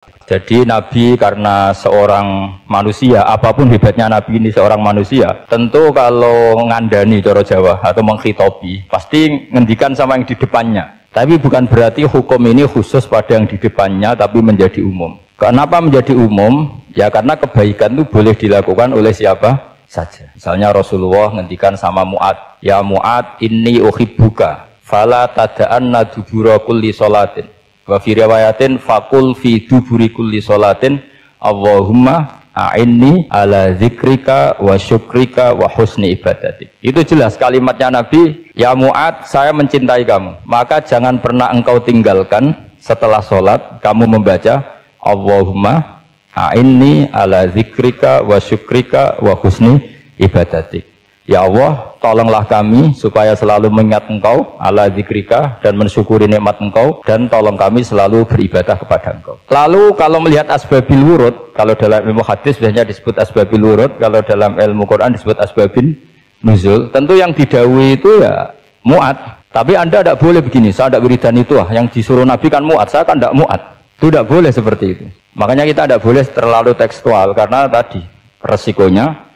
Jadi Nabi karena seorang manusia, apapun hebatnya Nabi ini seorang manusia, tentu kalau ngandani cara Jawa atau menghitobi, pasti ngendikan sama yang di depannya. Tapi bukan berarti hukum ini khusus pada yang di depannya, tapi menjadi umum. Kenapa menjadi umum? Ya karena kebaikan itu boleh dilakukan oleh siapa saja. Misalnya Rasulullah ngendikan sama Mu'ad, ya Mu'ad inni uhibbuka, fala tada'anna dubura kulli sholatin. Wa fi riwayatin faqul fi duburi kulli sholatin Allahumma a'inni ala zikrika wa syukrika wa husni ibadatik. Itu jelas kalimatnya Nabi, ya Mu'ad, saya mencintai kamu, maka jangan pernah engkau tinggalkan setelah sholat kamu membaca Allahumma a'inni ala zikrika wa syukrika wa husni ibadatik. Ya Allah, tolonglah kami supaya selalu mengingat engkau ala zikrika dan mensyukuri nikmat engkau, dan tolong kami selalu beribadah kepada engkau. Lalu kalau melihat asbabil wurud, kalau dalam ilmu hadis biasanya disebut asbabil wurud, kalau dalam ilmu Quran disebut asbabin nuzul, tentu yang didhawuhi itu ya Mu'ad. Tapi Anda tidak boleh begini, saya tidak wiridan itu yang disuruh Nabi kan Mu'ad, saya kan tidak Mu'ad. Itu tidak boleh seperti itu. Makanya kita tidak boleh terlalu tekstual, karena tadi resikonya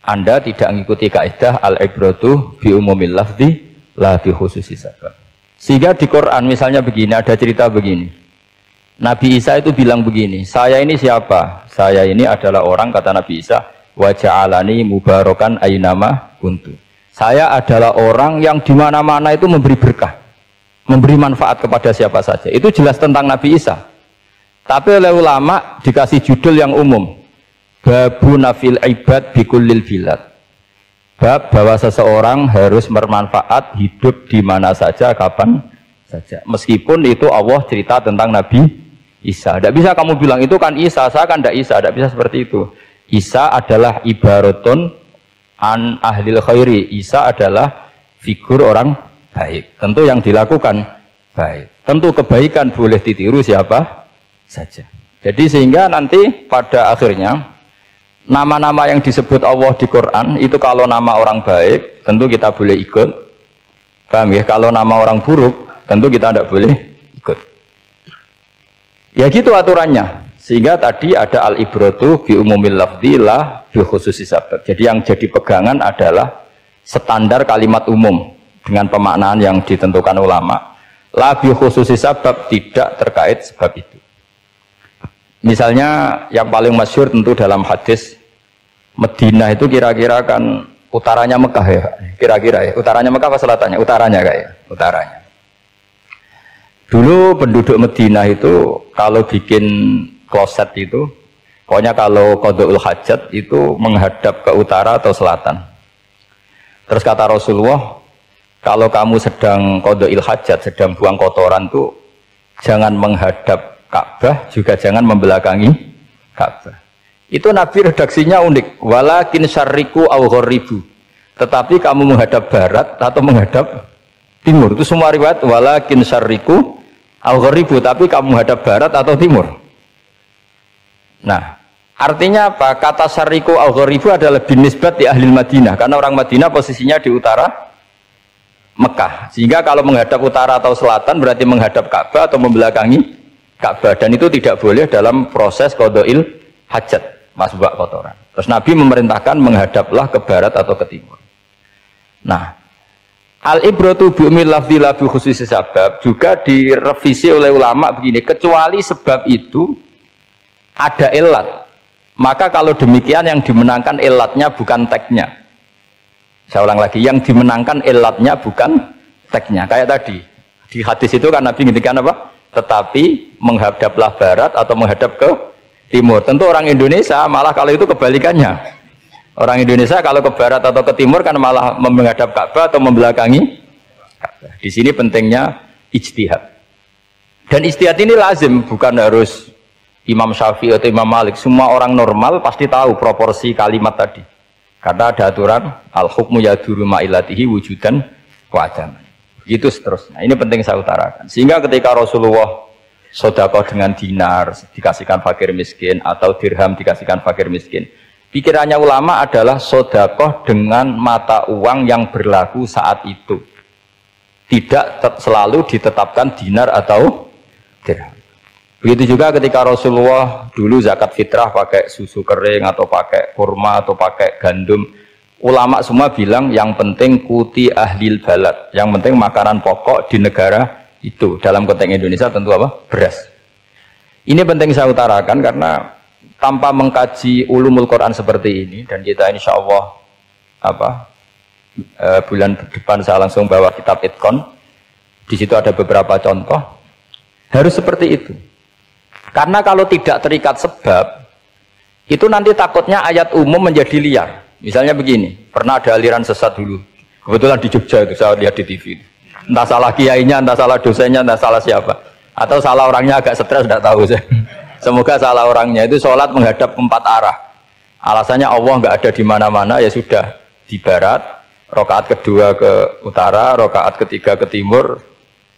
Anda tidak mengikuti kaidah al-ibratu bi umumil lafzi la bi khususi sabab. Sehingga di Quran misalnya begini, ada cerita begini. Nabi Isa itu bilang begini, saya ini siapa? Saya ini adalah orang, kata Nabi Isa, wa ja'alani mubarakan ainama kuntu. Saya adalah orang yang di mana-mana itu memberi berkah, memberi manfaat kepada siapa saja. Itu jelas tentang Nabi Isa. Tapi oleh ulama dikasih judul yang umum. Babu nafil ibad bikullil bilad. Bab bahwa seseorang harus bermanfaat hidup di mana saja, kapan saja. Meskipun itu Allah cerita tentang Nabi Isa. Tidak bisa kamu bilang itu kan Isa, saya kan tidak Isa. Tidak bisa seperti itu. Isa adalah ibaratun an ahlil khairi. Isa adalah figur orang baik. Tentu yang dilakukan baik. Tentu kebaikan boleh ditiru siapa saja. Jadi sehingga nanti pada akhirnya nama-nama yang disebut Allah di Quran itu kalau nama orang baik tentu kita boleh ikut, paham ya? Kalau nama orang buruk tentu kita tidak boleh ikut. Ya gitu aturannya. Sehingga tadi ada al-ibratu bi umumil lafzi la bi khususi sabab. Jadi yang jadi pegangan adalah standar kalimat umum dengan pemaknaan yang ditentukan ulama. La bi khususi sabab, tidak terkait sebab itu. Misalnya yang paling masyhur tentu dalam hadis Madinah itu kira-kira kan utaranya Mekah ya, kira-kira ya. Utaranya Mekah apa selatannya? Utaranya kayak, utaranya. Dulu penduduk Madinah itu kalau bikin kloset itu, pokoknya kalau qada'ul hajat itu menghadap ke utara atau selatan. Terus kata Rasulullah, kalau kamu sedang qada'il hajat, sedang buang kotoran tuh jangan menghadap Ka'bah, juga jangan membelakangi Ka'bah. Itu Nabi redaksinya unik, walakin syarriku au gharibu. Tetapi kamu menghadap barat atau menghadap timur. Itu semua riwayat walakin syarriku au gharibu, tapi kamu menghadap barat atau timur. Nah, artinya apa? Kata syarriku au gharibu adalah binisbat di ahli Madinah, karena orang Madinah posisinya di utara Mekah. Sehingga kalau menghadap utara atau selatan berarti menghadap Ka'bah atau membelakangi Ka'bah, dan itu tidak boleh dalam proses qada'il hajat, masbak kotoran. Terus Nabi memerintahkan menghadaplah ke barat atau ke timur. Nah, al-ibratu bi umumil lafzi la bi khususi sabab juga direvisi oleh ulama begini, kecuali sebab itu ada ilat. Maka kalau demikian yang dimenangkan ilatnya bukan teknya. Saya ulang lagi, yang dimenangkan ilatnya bukan teknya. Kayak tadi di hadis itu kan Nabi ngintikan apa? Tetapi menghadaplah barat atau menghadap ke timur. Tentu orang Indonesia malah kalau itu kebalikannya. Orang Indonesia kalau ke barat atau ke timur kan malah menghadap Ka'bah atau membelakangi Ka'bah. Di sini pentingnya ijtihad. Dan ijtihad ini lazim, bukan harus Imam Syafi'i atau Imam Malik. Semua orang normal pasti tahu proporsi kalimat tadi. Karena ada aturan al-hukmu yaduru ma'ilatihi wujudan wa adaman. Begitu seterusnya. Ini penting saya utarakan. Sehingga ketika Rasulullah sedekah dengan dinar dikasihkan fakir miskin atau dirham dikasihkan fakir miskin, pikirannya ulama adalah sedekah dengan mata uang yang berlaku saat itu, tidak selalu ditetapkan dinar atau dirham. Begitu juga ketika Rasulullah dulu zakat fitrah pakai susu kering atau pakai kurma atau pakai gandum, ulama semua bilang yang penting kuti ahlil balad, yang penting makanan pokok di negara itu. Dalam konteks Indonesia tentu apa? Beras. Ini penting saya utarakan karena tanpa mengkaji ulumul Quran seperti ini, dan kita insya Allah bulan depan saya langsung bawa kitab Itqon, di situ ada beberapa contoh, harus seperti itu. Karena kalau tidak terikat sebab, itu nanti takutnya ayat umum menjadi liar. Misalnya begini, pernah ada aliran sesat dulu, kebetulan di Jogja itu saya lihat di TV. Entah salah kiainya, entah salah dosennya, entah salah siapa, atau salah orangnya agak stres, tidak tahu saya. Semoga salah orangnya. Itu sholat menghadap 4 arah. Alasannya Allah nggak ada di mana-mana, ya sudah di barat, rakaat kedua ke utara, rakaat ketiga ke timur,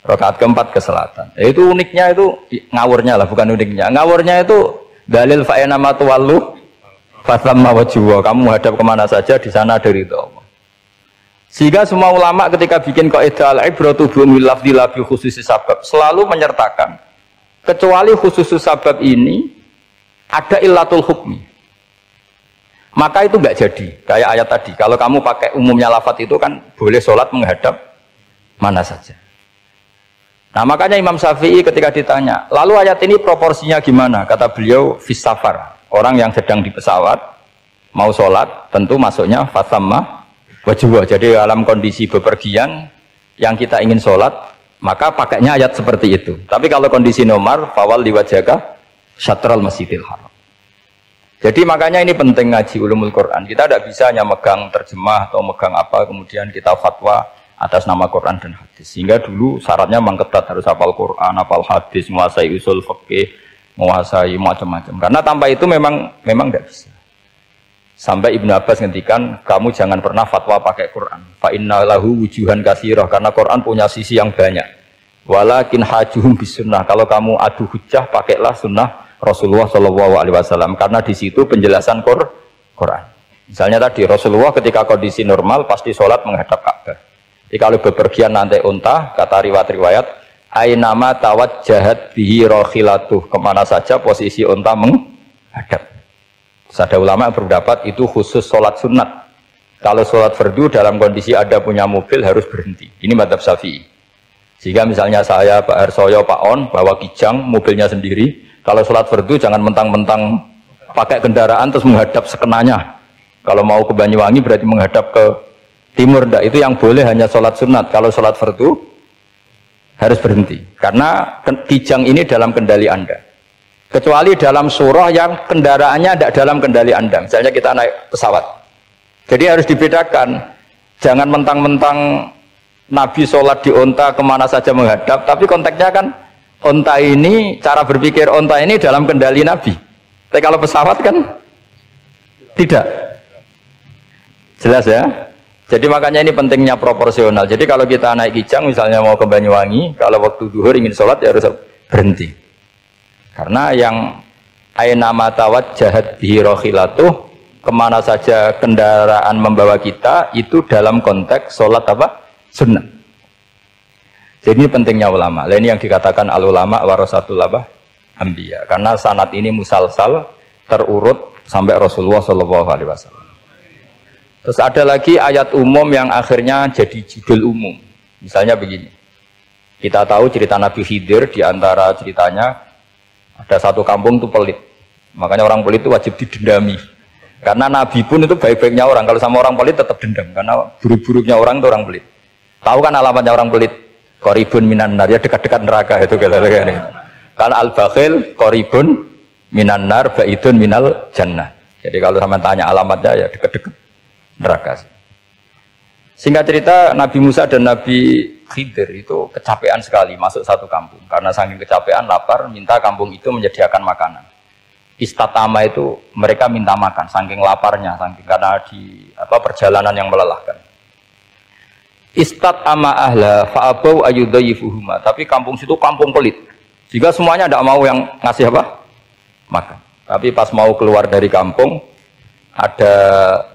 rakaat keempat ke selatan. Itu uniknya, itu ngawurnya lah, bukan uniknya. Ngawurnya itu dalil fa'ina matuwallu fasamma wajhuwa. Kamu hadap kemana saja, di sana dari itu Allah. Sehingga semua ulama ketika bikin kaidah al-ibratu bi lafdzi la bi khususi sabab selalu menyertakan kecuali khusus sabab ini ada illatul hukmi. Maka itu enggak jadi. Kayak ayat tadi, kalau kamu pakai umumnya lafadz itu kan boleh sholat menghadap mana saja. Nah makanya Imam Syafi'i ketika ditanya, lalu ayat ini proporsinya gimana? Kata beliau, fis safar, orang yang sedang di pesawat mau sholat, tentu masuknya fasamma wajwa. Jadi dalam kondisi bepergian yang kita ingin sholat, maka pakainya ayat seperti itu. Tapi kalau kondisi nomor, fawal liwajaka syatral masjidil haram. Jadi makanya ini penting ngaji ulumul Quran. Kita tidak bisa hanya megang terjemah atau megang apa, kemudian kita fatwa atas nama Quran dan hadis. Sehingga dulu syaratnya memang ketat, harus hafal Quran, hafal hadis, menguasai usul fikih, menguasai macam-macam. Karena tanpa itu memang tidak bisa. Sampai Ibnu Abbas ngendikan, kamu jangan pernah fatwa pakai Quran. Fa inna lahu wujuhan katsirah, karena Quran punya sisi yang banyak. Walakin hajuhum bisunnah. Kalau kamu adu hujjah, pakailah sunnah Rasulullah Shallallahu Alaihi Wasallam. Karena di situ penjelasan Quran. Misalnya tadi Rasulullah ketika kondisi normal pasti sholat menghadap Ka'bah. Jadi kalau bepergian nanti unta, kata riwayat-riwayat, ainama tawajjahat bihi rokhilatuh, kemana saja posisi unta menghadap. Terus ada ulama yang berpendapat itu khusus sholat sunat. Kalau sholat fardu dalam kondisi ada punya mobil harus berhenti. Ini madzhab Syafi'i. Sehingga misalnya saya, Pak Harsoyo, Pak On, bawa kijang, mobilnya sendiri. Kalau sholat fardu jangan mentang-mentang pakai kendaraan terus menghadap sekenanya. Kalau mau ke Banyuwangi berarti menghadap ke timur, enggak, itu yang boleh hanya sholat sunat. Kalau sholat fardu harus berhenti karena kijang ini dalam kendali Anda, kecuali dalam surah yang kendaraannya tidak dalam kendali Anda. Misalnya kita naik pesawat, jadi harus dibedakan. Jangan mentang-mentang Nabi sholat di onta kemana saja menghadap, tapi konteksnya kan onta ini, cara berpikir onta ini dalam kendali Nabi. Tapi kalau pesawat kan tidak. Jelas ya. Jadi makanya ini pentingnya proporsional. Jadi kalau kita naik kijang misalnya mau ke Banyuwangi, kalau waktu duhur ingin sholat ya harus berhenti. Karena yang aina matawat jahat bihi rokhilatuh, kemana saja kendaraan membawa kita, itu dalam konteks sholat apa? Sunnah. Jadi ini pentingnya ulama. Ini yang dikatakan al ulama warasatul anbiya. Karena sanad ini musalsal terurut sampai Rasulullah SAW. Terus ada lagi ayat umum yang akhirnya jadi judul umum. Misalnya begini. Kita tahu cerita Nabi Khidir, di antara ceritanya ada satu kampung itu pelit. Makanya orang pelit itu wajib didendami. Karena Nabi pun itu baik-baiknya orang. Kalau sama orang pelit tetap dendam. Karena buruk-buruknya orang itu orang pelit. Tahu kan alamatnya orang pelit? Qoribun minan nar, ya dekat-dekat neraka itu kira-kira. Karena al-bakhil qoribun minan nar, ba'idun minal jannah. Jadi kalau sama tanya alamatnya ya dekat-dekat neraka. Singkat cerita, Nabi Musa dan Nabi Khidir itu kecapean sekali masuk satu kampung. Karena saking kecapean, lapar, minta kampung itu menyediakan makanan. Istatama itu mereka minta makan, saking laparnya, saking karena di perjalanan yang melelahkan. Istatama ahla fa'abau ayyudhayifuhuma. Tapi kampung situ kampung pelit. Jika semuanya tidak mau yang ngasih apa? Makan. Tapi pas mau keluar dari kampung, ada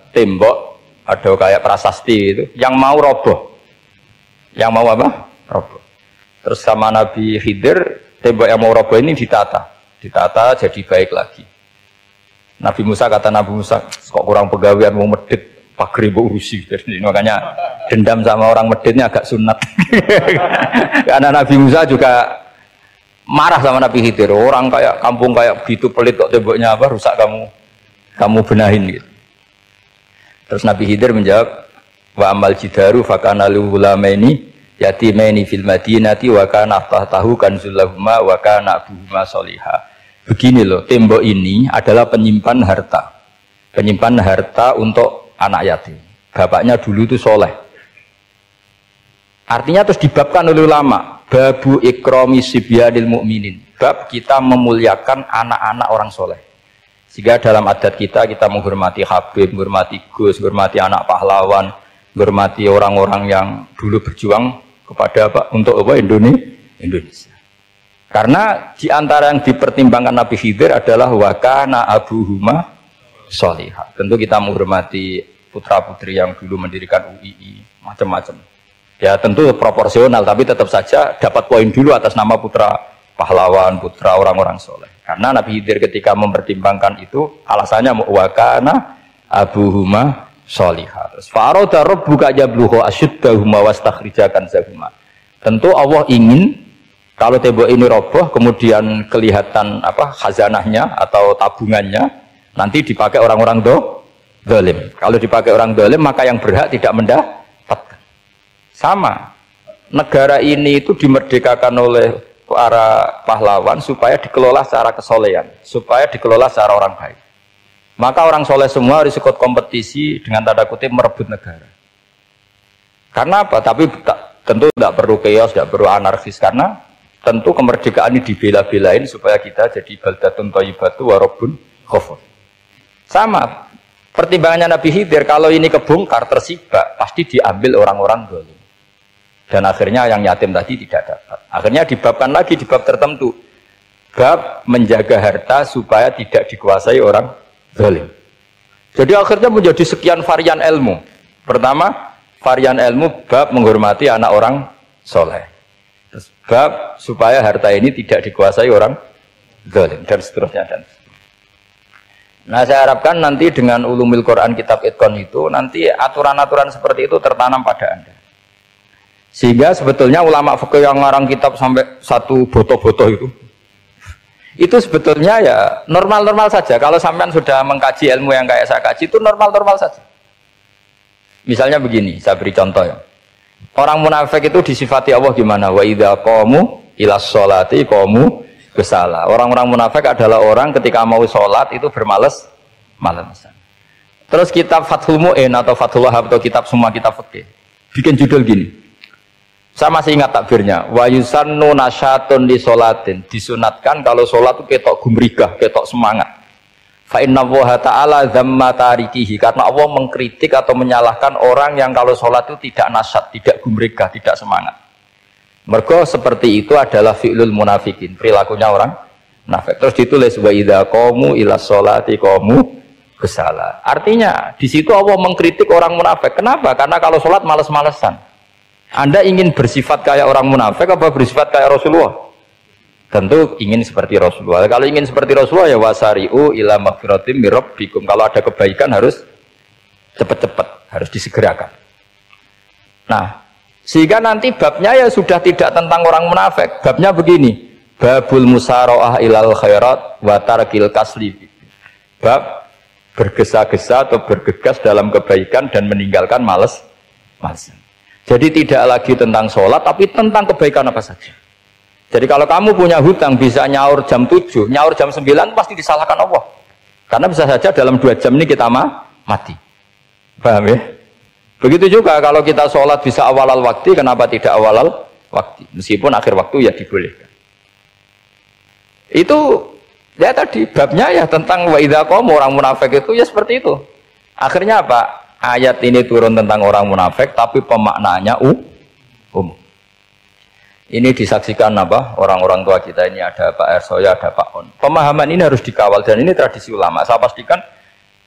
tembok, ada kayak prasasti itu, yang mau roboh. Yang mau apa? Roboh. Terus sama Nabi Khidir tembok yang mau roboh ini ditata jadi baik lagi. Nabi Musa kata Nabi Musa, kok kurang pegawaian mau medit pagri bu urusi. Jadi makanya dendam sama orang meditnya agak sunat. Karena Nabi Musa juga marah sama Nabi Khidir. Orang kayak kampung kayak begitu pelit kok temboknya apa rusak kamu benahin gitu. Terus Nabi Khidir menjawab, wa amal jidaru fakana lulamaini yatimaini fil madinati wa kana tahtahu kanzul lahuma wa kana abuhuma sholiha. Begini loh, tembok ini adalah penyimpan harta. Penyimpan harta untuk anak yatim. Bapaknya dulu itu soleh. Artinya terus dibabkan oleh ulama, babu ikrami sibyanil mu'minin. Bab kita memuliakan anak-anak orang soleh. Sehingga dalam adat kita menghormati Habib, menghormati Gus, menghormati anak pahlawan, menghormati orang-orang yang dulu berjuang kepada apa? Untuk apa? Indonesia. Karena di antara yang dipertimbangkan Nabi Khidir adalah wakana abuhuma sholihah. Tentu kita menghormati putra-putri yang dulu mendirikan UII, macam-macam. Ya tentu proporsional, tapi tetap saja dapat poin dulu atas nama putra pahlawan, putra orang-orang soleh. Karena Nabi Khidir ketika mempertimbangkan itu, alasannya wakana abuhuma sholihah. Terus faroda rabbuka yablughu ashuddahuma wastakhrijakan zahuma. Tentu Allah ingin kalau tembok ini roboh, kemudian kelihatan apa khazanahnya atau tabungannya, nanti dipakai orang-orang zalim. Kalau dipakai orang zalim, maka yang berhak tidak mendapatkan. Sama, negara ini itu dimerdekakan oleh para pahlawan supaya dikelola secara kesolehan, supaya dikelola secara orang baik. Maka orang soleh semua harus ikut kompetisi dengan tanda kutip merebut negara. Karena apa? Tapi tentu tidak perlu chaos, tidak perlu anarkis, karena tentu kemerdekaan ini dibela-belain supaya kita jadi baldatun thayyibatu wa rabbun ghafur. Sama pertimbangannya Nabi Khidir, kalau ini kebongkar tersibak pasti diambil orang-orang zalim. Dan akhirnya yang yatim tadi tidak dapat. Akhirnya dibabkan lagi di bab tertentu. Bab menjaga harta supaya tidak dikuasai orang zalim. Jadi akhirnya menjadi sekian varian ilmu. Pertama, varian ilmu bab menghormati anak orang soleh. Bab supaya harta ini tidak dikuasai orang zalim dan seterusnya dan seterusnya. Nah saya harapkan nanti dengan ulumul Quran kitab Itqan itu nanti aturan-aturan seperti itu tertanam pada Anda. Sehingga sebetulnya ulama fikih yang ngarang kitab sampai satu boto-boto itu sebetulnya ya normal-normal saja. Kalau sampean sudah mengkaji ilmu yang kayak saya kaji itu normal-normal saja. Misalnya begini, saya beri contoh ya. Orang munafik itu disifati Allah gimana? Wa idza qamu ilas sholati qamu kusala. Orang-orang munafik adalah orang ketika mau sholat itu bermalas-malasan. Terus kitab Fathul Mu'in atau Fathul Wahab atau kitab semua kitab fikih bikin judul gini. Saya masih ingat takbirnya. Wa yusannu nasyatun li sholatin. Disunatkan kalau sholat itu ketok gumrigah, ketok semangat. Fa inna Allaha ta'ala dzamma tarikihi, karena Allah mengkritik atau menyalahkan orang yang kalau sholat itu tidak nasyat, tidak gumregah, tidak semangat. Mergo seperti itu adalah fi'lul munafikin, perilakunya orang munafik. Terus ditulis wa idza qamu ila sholati qamu kusala. Artinya di situ Allah mengkritik orang munafik. Kenapa? Karena kalau sholat malas-malesan. Anda ingin bersifat kayak orang munafik apa bersifat kayak Rasulullah? Tentu ingin seperti Rasulullah. Kalau ingin seperti Rasulullah ya wasari'u ila maghfiratim mir rabbikum. Kalau ada kebaikan harus cepat-cepat, harus disegerakan. Nah, sehingga nanti babnya ya sudah tidak tentang orang munafik. Babnya begini, babul musara'ah ilal khairat wa tarkil kasli. Bab bergesa-gesa atau bergegas dalam kebaikan dan meninggalkan malas. Jadi tidak lagi tentang sholat tapi tentang kebaikan apa saja. Jadi kalau kamu punya hutang bisa nyaur jam 7, nyaur jam 9 pasti disalahkan Allah. Karena bisa saja dalam 2 jam ini kita mati. Paham ya? Begitu juga kalau kita sholat bisa awalal waktu, kenapa tidak awalal waktu? Meskipun akhir waktu ya dibolehkan. Itu ya tadi babnya ya tentang wa idza qamu, orang munafik itu ya seperti itu. Akhirnya apa? Ayat ini turun tentang orang munafik tapi pemaknaannya umum. Ini disaksikan apa? Orang-orang tua kita ini ada Pak Ersoya, ada Pak On. Pemahaman ini harus dikawal dan ini tradisi ulama. Saya pastikan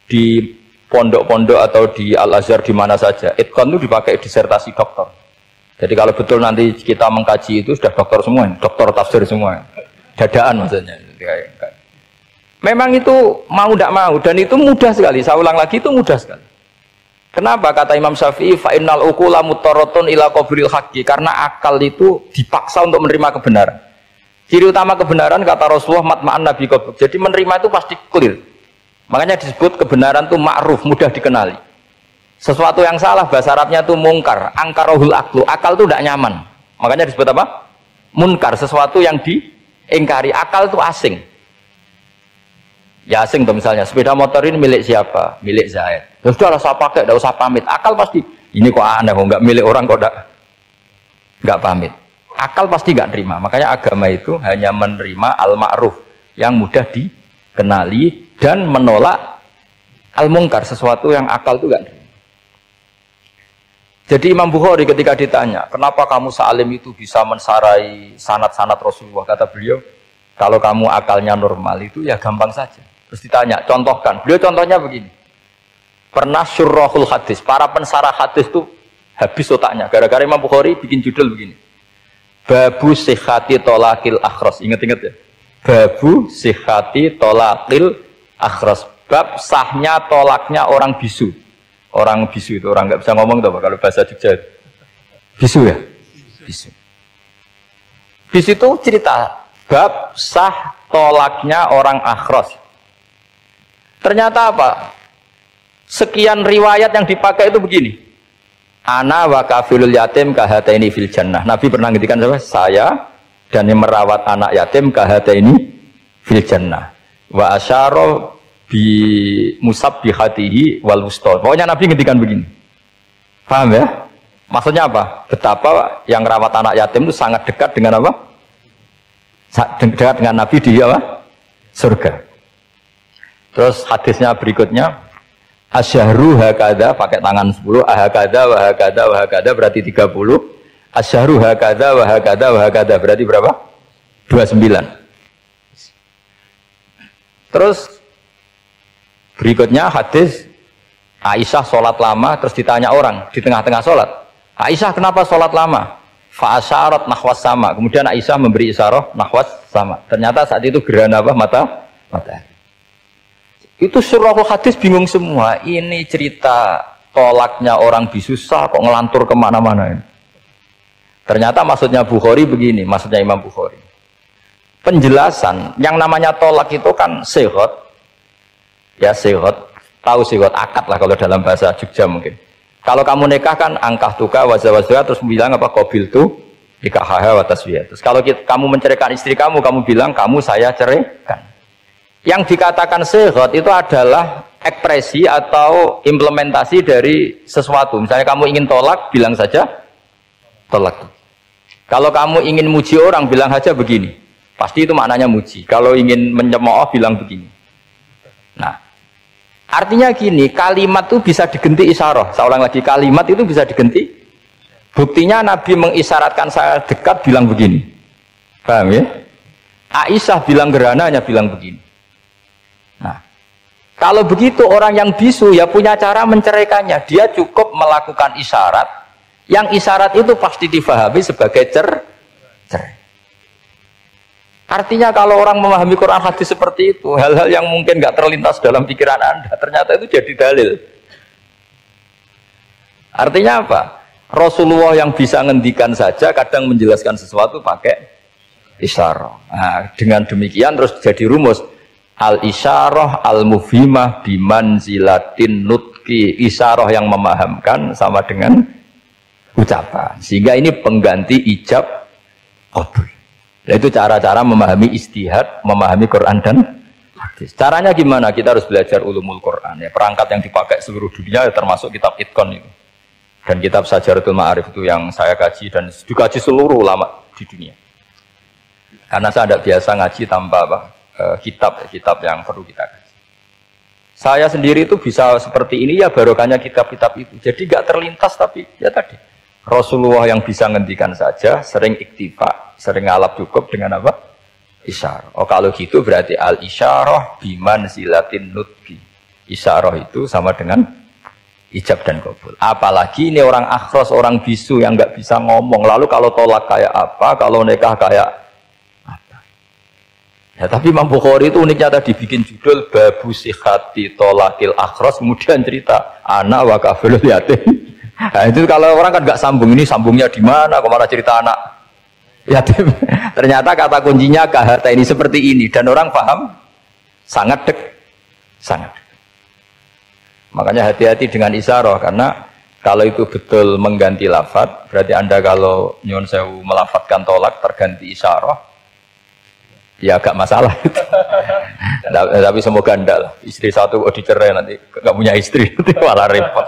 di pondok-pondok atau di Al-Azhar di mana saja, Itqan itu dipakai disertasi doktor. Jadi kalau betul nanti kita mengkaji itu sudah dokter semua, dokter tafsir semua, dadaan maksudnya. Memang itu mau tidak mau dan itu mudah sekali. Saya ulang lagi itu mudah sekali. Kenapa kata Imam Syafi'i fa'innal uqula muttaratun ila qabril haqqi, karena akal itu dipaksa untuk menerima kebenaran. Ciri utama kebenaran kata Rasulullah matma'an nabi qabr. Jadi menerima itu pasti clear. Makanya disebut kebenaran itu ma'ruf, mudah dikenali. Sesuatu yang salah bahasa Arabnya itu mungkar, angkarohul aklu. Akal itu tidak nyaman. Makanya disebut apa? Munkar, sesuatu yang diingkari. Akal itu asing. Ya asing tuh misalnya, sepeda motor ini milik siapa? Milik Zaid. Ya sudah lah saya pakai, tidak usah pamit. Akal pasti, ini kok aneh, kok nggak milik orang kok nggak pamit. Akal pasti nggak terima. Makanya agama itu hanya menerima al-ma'ruf yang mudah dikenali dan menolak al-mungkar, sesuatu yang akal itu nggak terima. Jadi Imam Bukhari ketika ditanya, kenapa kamu salim itu bisa mensarai sanad-sanad Rasulullah? Kata beliau, kalau kamu akalnya normal itu ya gampang saja. Terus ditanya, contohkan. Beliau contohnya begini. Pernah syurrahul hadis, para pensarah hadis itu habis otaknya. Gara-gara Imam Bukhari bikin judul begini. Babu sihhati tolakil akhras. Ingat-ingat ya. Babu sihhati tolakil akhras. Bab sahnya tolaknya orang bisu. Orang bisu itu orang nggak bisa ngomong tuh kalau bahasa Jogja. Bisu ya? Bisu. Bisu itu cerita bab sah tolaknya orang akhras. Ternyata apa? Sekian riwayat yang dipakai itu begini. Ana wa kafilul yatim kahataini fil jannah. Nabi pernah ngendikan saya dan yang merawat anak yatim kahataini fil jannah. Wa asyara bi musabbihatihi wal wusta. Pokoknya Nabi ngendikan begini. Paham ya? Maksudnya apa? Betapa yang rawat anak yatim itu sangat dekat dengan apa? Dekat dengan Nabi di apa? Surga. Terus hadisnya berikutnya, asyahru hakada pakai tangan 10, ahakada wa hakada wa hakada berarti 30. Asyahru hakada wa hakada wa hakada berarti berapa? 29. Terus berikutnya hadis Aisyah sholat lama, terus ditanya orang di tengah-tengah sholat, Aisyah kenapa sholat lama? Fa'asyarat nahwas sama. Kemudian Aisyah memberi isyarah nahwas sama. Ternyata saat itu gerhana apa? Matahari. Itu surahul hadis bingung semua. Ini cerita tolaknya orang bisu sah kok ngelantur kemana-mana ini. Ternyata maksudnya Bukhari begini, maksudnya Imam Bukhari. Penjelasan yang namanya tolak itu kan sihot. Ya sihot, tahu sihot akad lah kalau dalam bahasa Jogja mungkin. Kalau kamu nikah kan angkah tuka wazawazwa terus bilang apa qabil tu nikahha wa taswiyah. Terus kalau kamu menceraikan istri kamu bilang kamu saya ceraikan. Yang dikatakan sihot itu adalah ekspresi atau implementasi dari sesuatu. Misalnya kamu ingin tolak, bilang saja tolak. Kalau kamu ingin muji orang, bilang saja begini. Pasti itu maknanya muji. Kalau ingin menyemooh, bilang begini. Nah, artinya gini, kalimat itu bisa diganti isyarah. Saya ulang lagi, kalimat itu bisa diganti. Buktinya Nabi mengisyaratkan saya dekat, bilang begini. Paham ya? Aisyah bilang gerhana, hanya bilang begini. Nah, kalau begitu orang yang bisu ya punya cara menceraikannya. Dia cukup melakukan isyarat. Yang isyarat itu pasti difahami sebagai cerai. Artinya kalau orang memahami Quran hadis seperti itu, hal-hal yang mungkin nggak terlintas dalam pikiran Anda, ternyata itu jadi dalil. Artinya apa? Rasulullah yang bisa ngendikan saja kadang menjelaskan sesuatu pakai isyarah. Nah, dengan demikian terus jadi rumus. Al-isyarah al-mufhimah bimanzilatin nutki. Isyarah yang memahamkan sama dengan ucapan. Sehingga ini pengganti ijab qabul. Itu cara-cara memahami istihad, memahami Quran dan hadis. Caranya gimana? Kita harus belajar ulumul Quran. Ya, perangkat yang dipakai seluruh dunia termasuk kitab Itqan itu. Dan kitab Sajaratul Ma'arif itu yang saya kaji dan dikaji seluruh ulama di dunia. Karena saya tidak biasa ngaji tanpa apa? Kitab yang perlu kita kaji. Saya sendiri itu bisa seperti ini ya barokahnya kitab-kitab itu. Jadi nggak terlintas tapi ya tadi Rasulullah yang bisa ngendikan saja, sering iktifa, sering ngalap cukup dengan apa? Isyarah. Oh kalau gitu berarti al-isyarah biman silatin nutki. Isyarah itu sama dengan ijab dan kabul. Apalagi ini orang akhros, orang bisu yang nggak bisa ngomong. Lalu kalau tolak kayak apa, kalau nikah kayak apa? Ya tapi Imam Bukhari itu uniknya tadi bikin judul Babu Sihati Tolakil Akhros, kemudian cerita anak wa kafilul yatim. Nah, itu kalau orang kan nggak sambung, ini sambungnya di mana? Kemana cerita anak yatim? Ternyata kata kuncinya kahata ini seperti ini dan orang paham sangat sangat. Makanya hati-hati dengan isyarah karena kalau itu betul mengganti lafadz, berarti Anda kalau nyuwun sewu melafadzkan tolak terganti isyarah, ya agak masalah. Tapi semoga enggak lah. Istri satu kok dicerai nanti nggak punya istri, nanti malah repot.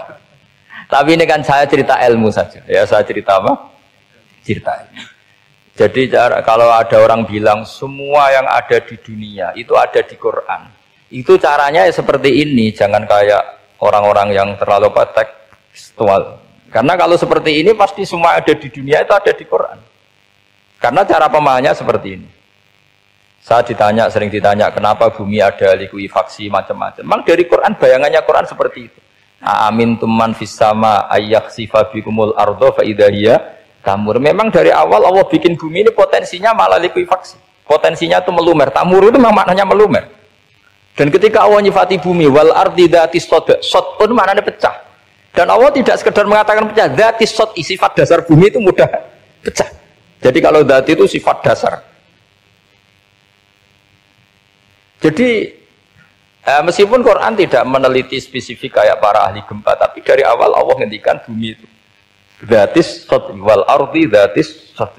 Tapi ini kan saya cerita ilmu saja. Ya saya cerita apa? Cerita. Jadi kalau ada orang bilang semua yang ada di dunia itu ada di Quran, itu caranya ya seperti ini. Jangan kayak orang-orang yang terlalu tekstual. Karena kalau seperti ini pasti semua ada di dunia itu ada di Quran. Karena cara pemahamannya seperti ini. Saya sering ditanya kenapa bumi ada likuifaksi macam-macam. Memang dari Quran bayangannya Quran seperti itu. Amin tuman fis sama ayyaksifa bikumul ardo fa idahiyya tamur. Memang dari awal Allah bikin bumi ini potensinya malah likuifaksi. Potensinya itu melumer. Tamur itu memang maknanya melumer. Dan ketika Allah nyifati bumi wal ardi dzatis sod, sod pun maknanya pecah. Dan Allah tidak sekedar mengatakan pecah, dzatis sod, sifat dasar bumi itu mudah pecah. Jadi kalau dzat itu sifat dasar. Jadi meskipun Quran tidak meneliti spesifik kayak para ahli gempa, tapi dari awal Allah ngendikan bumi itu dzatis sod wal ardi dzatis sod.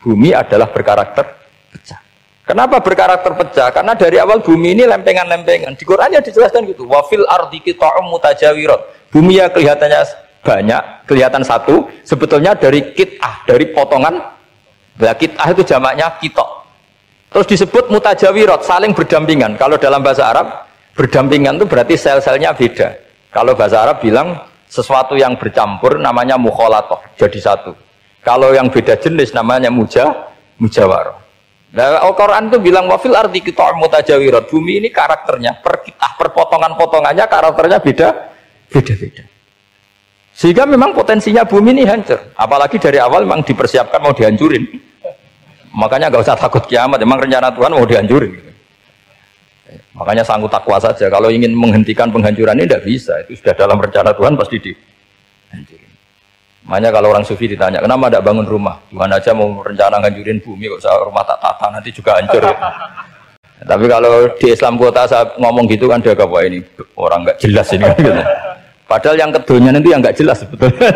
Bumi adalah berkarakter pecah. Kenapa berkarakter pecah? Karena dari awal bumi ini lempengan-lempengan. Di Quran ya dijelaskan gitu. Wa fil ardi qita'um mutajawirat. Bumi ya kelihatannya banyak, kelihatan satu, sebetulnya dari qit'ah, dari potongan. Nah, qit'ah itu jamaknya qita'. Terus disebut mutajawirat, saling berdampingan. Kalau dalam bahasa Arab, berdampingan itu berarti sel-selnya beda. Kalau bahasa Arab bilang sesuatu yang bercampur namanya mukhalatoh, jadi satu. Kalau yang beda jenis namanya mujawarah. Nah, Al-Quran itu bilang wafil ardi qita'um mutajawirat. Bumi ini karakternya per potongan-potongannya karakternya beda-beda. Sehingga memang potensinya bumi ini hancur. Apalagi dari awal memang dipersiapkan mau dihancurin. Makanya nggak usah takut kiamat. Memang rencana Tuhan mau dihancurin. Makanya sanggup takwa saja. Kalau ingin menghentikan penghancuran ini tidak bisa. Itu sudah dalam rencana Tuhan pasti dihancurin. Makanya kalau orang sufi ditanya, kenapa tidak bangun rumah? Tuhan aja mau rencana ngancurin bumi, kok saya rumah tak tata, nanti juga hancur. Ya. Tapi kalau di Islam kota saya ngomong gitu kan dia kata, wah ini orang nggak jelas ini. Padahal yang kedonyan itu yang nggak jelas sebetulnya.